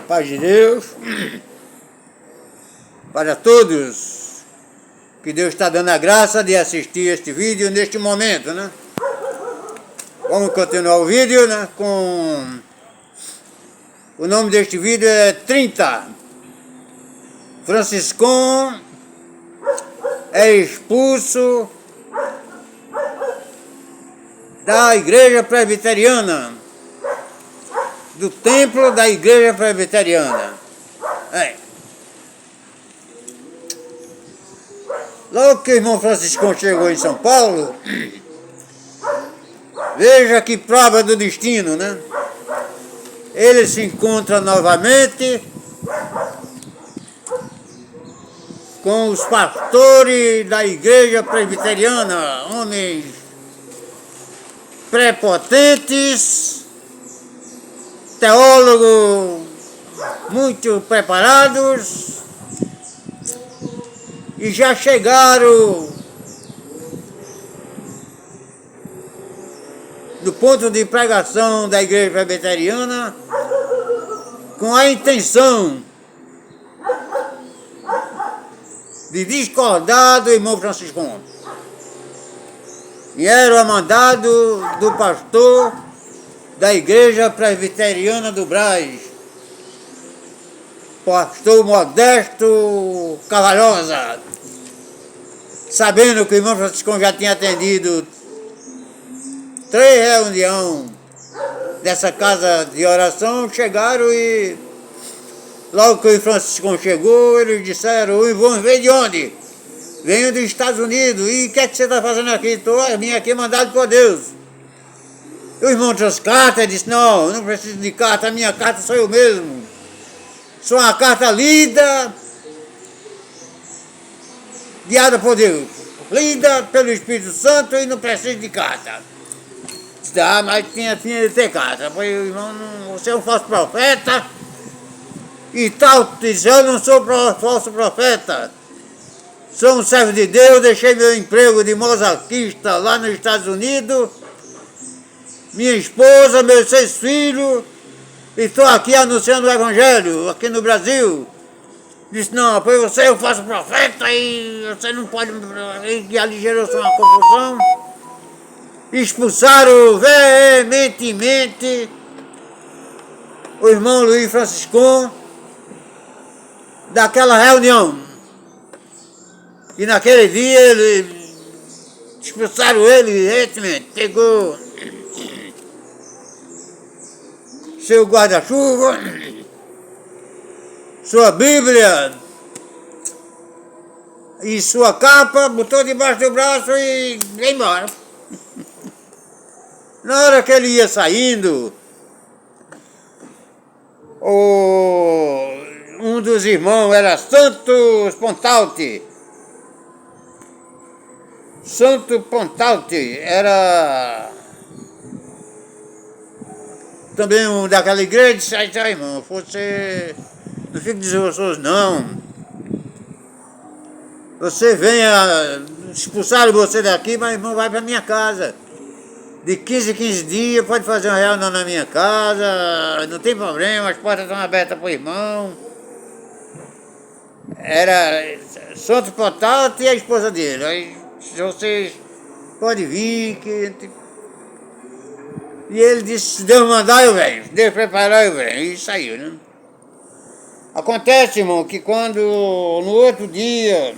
Paz de Deus para todos, que Deus está dando a graça de assistir este vídeo neste momento, né? Vamos continuar o vídeo, né? Com o nome deste vídeo é 30. Franciscão é expulso da igreja presbiteriana, do templo da igreja presbiteriana. Logo que o irmão Franciscão chegou em São Paulo, veja que prova do destino, né? Ele se encontra novamente com os pastores da igreja presbiteriana, homens prepotentes, teólogos muito preparados, e já chegaram do ponto de pregação da igreja presbiteriana com a intenção de discordar do irmão Franciscão. E era o mandado do pastor da igreja presbiteriana do Brás, pastor Modesto Cavalhosa, sabendo que o irmão Franciscão já tinha atendido 3 reuniões dessa casa de oração, chegaram e logo que o Franciscão chegou, eles disseram: vamos ver de onde? Venho dos Estados Unidos. E o que é que você está fazendo aqui? Vim aqui mandado por Deus. E o irmão trouxe carta e disse: não preciso de carta, a minha carta sou eu mesmo. Sou uma carta lida, guiada por Deus, lida pelo Espírito Santo, e não preciso de carta. Mas tinha de ter carta. Pois, irmão, você é um falso profeta e tal, eu não sou falso profeta. Sou um servo de Deus, deixei meu emprego de mozarquista lá nos Estados Unidos, minha esposa, meus 6 filhos, e estou aqui anunciando o Evangelho, aqui no Brasil. Disse: não, pois você é um falso profeta e você não pode... E ali gerou-se uma confusão. Expulsaram veementemente o irmão Luiz Franciscão daquela reunião. E naquele dia expulsaram ele veementemente. Pegou seu guarda-chuva, sua Bíblia e sua capa, botou debaixo do braço e veio embora. Na hora que ele ia saindo, um dos irmãos era Santo Pontalti. Santo Pontalti era também um daquela igreja. Disse: irmão, você não fique desgostoso, não. Você venha, expulsaram você daqui, mas irmão, vai para minha casa. De 15 em 15 dias, pode fazer uma reunião na minha casa, não tem problema, as portas estão abertas para o irmão. Era Santo Pontalti e a esposa dele. Aí vocês podem vir. E ele disse: se Deus mandar, eu venho. Se Deus preparar, eu venho. E saiu, né? Acontece, irmão, que quando no outro dia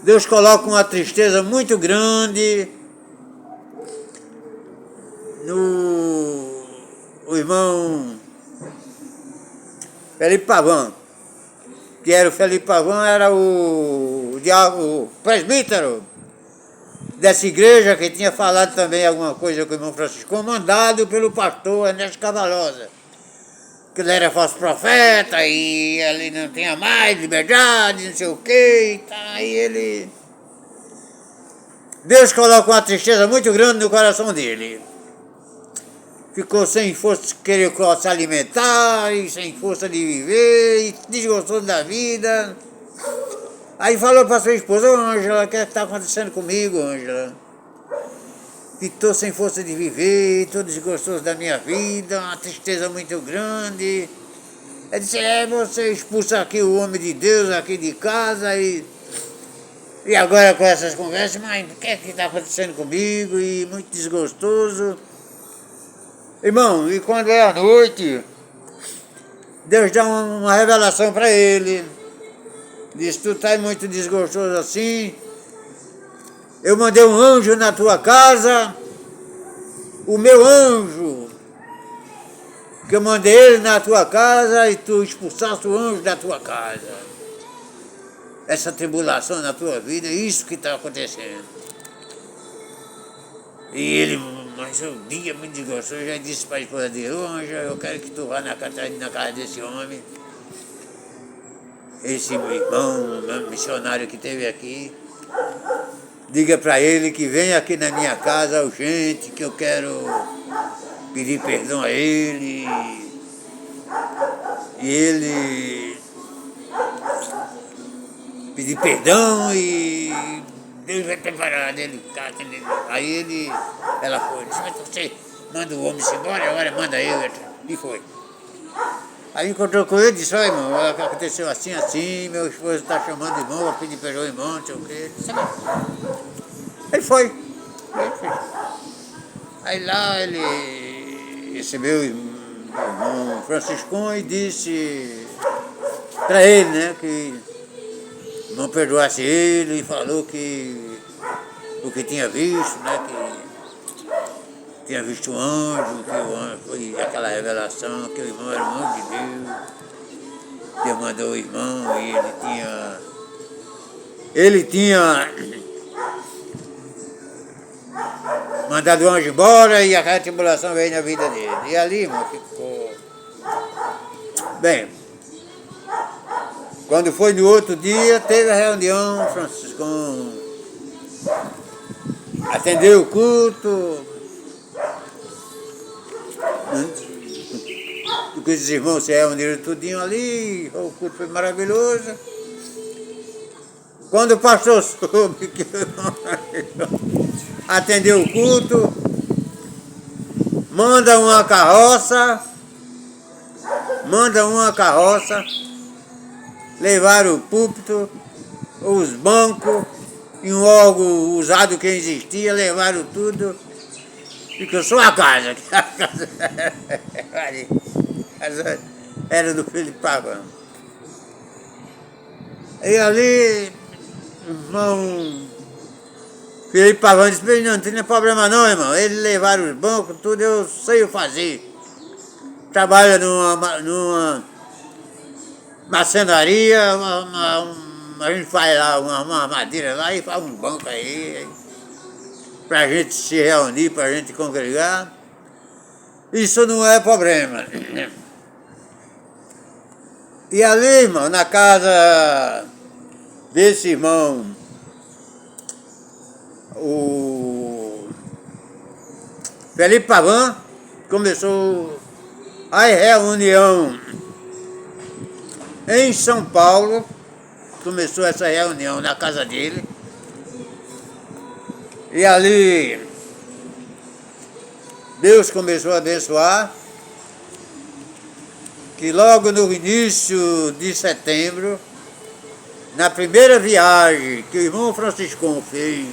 Deus coloca uma tristeza muito grande o irmão Felipe Pavão, que era o Felipe Pavão, era o presbítero dessa igreja, que tinha falado também alguma coisa com o irmão Franciscão, mandado pelo pastor Ernesto Cavalhosa, que ele era falso profeta e ele não tinha mais liberdade, não sei o que, e tá, aí ele... Deus coloca uma tristeza muito grande no coração dele. Ficou sem força de querer se alimentar, e sem força de viver, e desgostou da vida. Aí falou para sua esposa: Ângela, o que está acontecendo comigo, Ângela? que estou sem força de viver, estou desgostoso da minha vida, uma tristeza muito grande. Ele disse, você expulsa aqui o homem de Deus aqui de casa e agora com essas conversas, mas o que é que está acontecendo comigo? E muito desgostoso. Irmão, e quando é a noite, Deus dá uma revelação para ele. Diz, tu estás muito desgostoso assim, eu mandei um anjo na tua casa, o meu anjo, que eu mandei ele na tua casa e tu expulsaste o anjo da tua casa. Essa tribulação na tua vida, é isso que está acontecendo. E ele, mas o dia muito desgostoso, já disse para a esposa dele, anjo, eu quero que tu vá na casa desse homem, esse irmão missionário que esteve aqui, diga para ele que venha aqui na minha casa urgente, que eu quero pedir perdão a ele. E ele pedir perdão e Deus vai preparar ele. Aí ela foi, disse, mas você manda o homem se embora, agora manda eu. E foi. Aí encontrou com ele e disse, olha irmão, aconteceu assim, assim, meu esposo está chamando o irmão, vai pedir perdão ao irmão, não sei o quê. Ele foi. Aí lá ele recebeu o irmão Franciscão e disse para ele, né, que não perdoasse ele, e falou que o que tinha visto, né, que tinha visto o anjo, que o anjo foi aquela revelação, que o irmão era um anjo de Deus. Deus mandou o irmão e ele tinha mandado o anjo embora e aquela tribulação veio na vida dele. E ali, irmão, ficou. Bem, quando foi no outro dia, teve a reunião, Francisco atendeu o culto. Os irmãos se reuniram tudinho ali, o culto foi maravilhoso. Quando o pastor soube que atendeu o culto, manda uma carroça, levaram o púlpito, os bancos, e um órgão usado que existia, levaram tudo. Ficou só a casa. A casa era do Felipe Pavão. E ali, irmão Felipe Pavão disse, não tem problema não, irmão. Eles levaram os bancos, tudo, eu sei fazer. Trabalha numa marcenaria, a gente faz lá uma madeira lá e faz um banco aí, pra gente se reunir, pra gente congregar. Isso não é problema. E ali, irmão, na casa desse irmão, o Felipe Pavão, começou a reunião em São Paulo, começou essa reunião na casa dele. E ali Deus começou a abençoar, que logo no início de setembro, na primeira viagem que o irmão Franciscão fez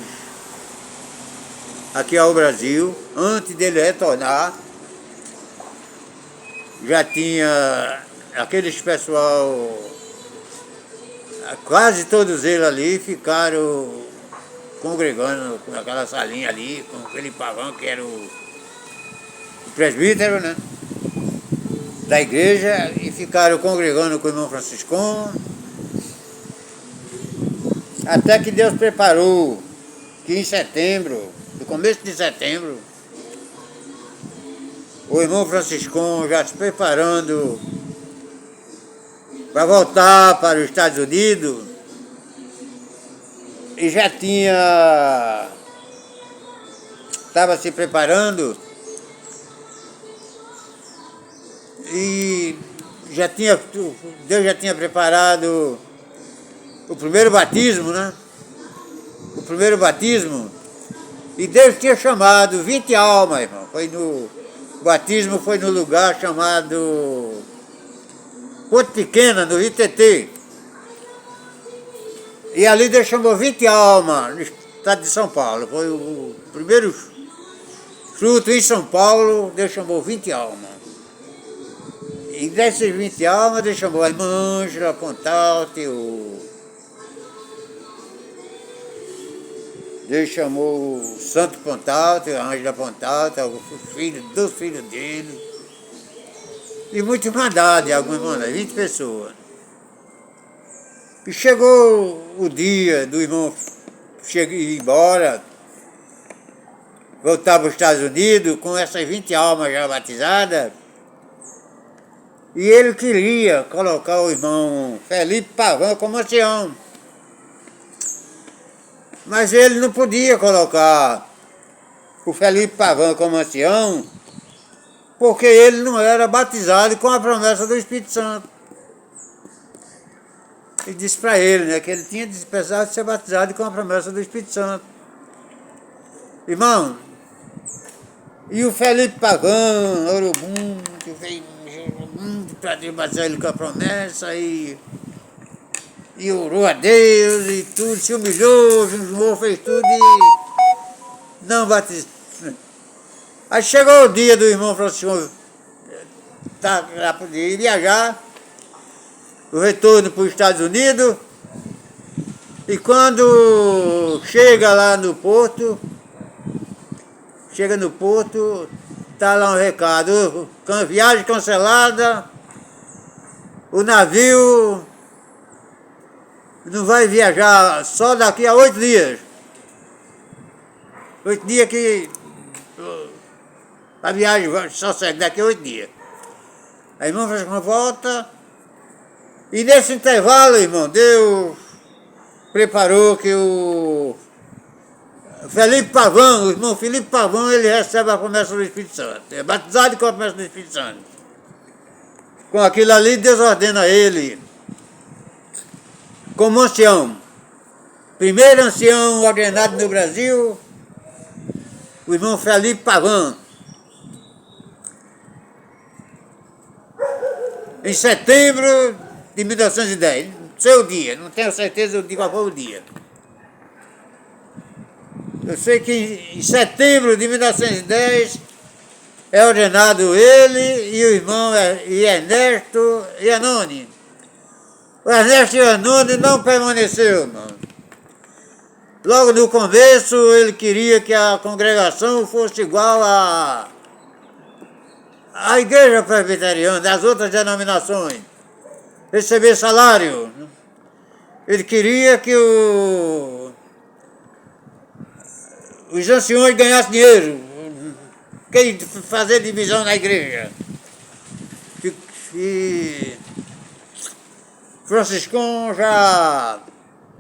aqui ao Brasil, antes dele retornar, já tinha aqueles pessoal, quase todos eles ali ficaram congregando naquela salinha ali, com aquele Pavão que era o presbítero, né, da igreja, e ficaram congregando com o irmão Franciscão, até que Deus preparou que em setembro, no começo de setembro, o irmão Franciscão já se preparando para voltar para os Estados Unidos, e já estava se preparando e Deus já tinha preparado o primeiro batismo, né? O primeiro batismo E Deus tinha chamado 20 almas, irmão. O batismo foi no lugar chamado Ponte Pequena, no Rio Tietê. E ali Deus chamou 20 almas no estado de São Paulo. Foi o primeiro fruto em São Paulo, Deus chamou 20 almas. E dessas 20 almas, Deus chamou a irmã Ângela Pontalte, Deus chamou o Santo Pontalte, a Ângela Pontalte, dos filhos dele. E muitos mandados, alguns mandados, 20 pessoas. E chegou o dia do irmão ir embora, voltar para os Estados Unidos com essas 20 almas já batizadas. E ele queria colocar o irmão Felipe Pavão como ancião. Mas ele não podia colocar o Felipe Pavão como ancião, porque ele não era batizado com a promessa do Espírito Santo. Ele disse para ele, né, que ele tinha precisado de ser batizado com a promessa do Espírito Santo. Irmão, e o Felipe Pavão, Orobum, que veio para batizar ele com a promessa, e orou a Deus e tudo, se humilhou, jejuou, fez tudo e não batizou. Aí chegou o dia do irmão falou assim, tá para poder viajar, o retorno para os Estados Unidos, e quando chega lá no porto, tá lá um recado, viagem cancelada, o navio não vai viajar só daqui a 8 dias. 8 dias que a viagem só segue daqui a 8 dias. A irmã fez uma volta, e nesse intervalo, irmão, Deus preparou que o Felipe Pavão, o irmão Felipe Pavão, ele recebe a promessa do Espírito Santo. É batizado com a promessa do Espírito Santo. Com aquilo ali, Deus ordena ele como ancião. Primeiro ancião ordenado no Brasil, o irmão Felipe Pavão. Em setembro de 1910, não sei o dia, não tenho certeza de qual foi o dia. Eu sei que em setembro de 1910 é ordenado ele e o irmão Ernesto Iannone. O Ernesto Iannone não permaneceu, irmão. Logo no começo ele queria que a congregação fosse igual à igreja presbiteriana, das outras denominações, receber salário. Ele queria que os anciões ganhassem dinheiro, fazer divisão na igreja. E Franciscão já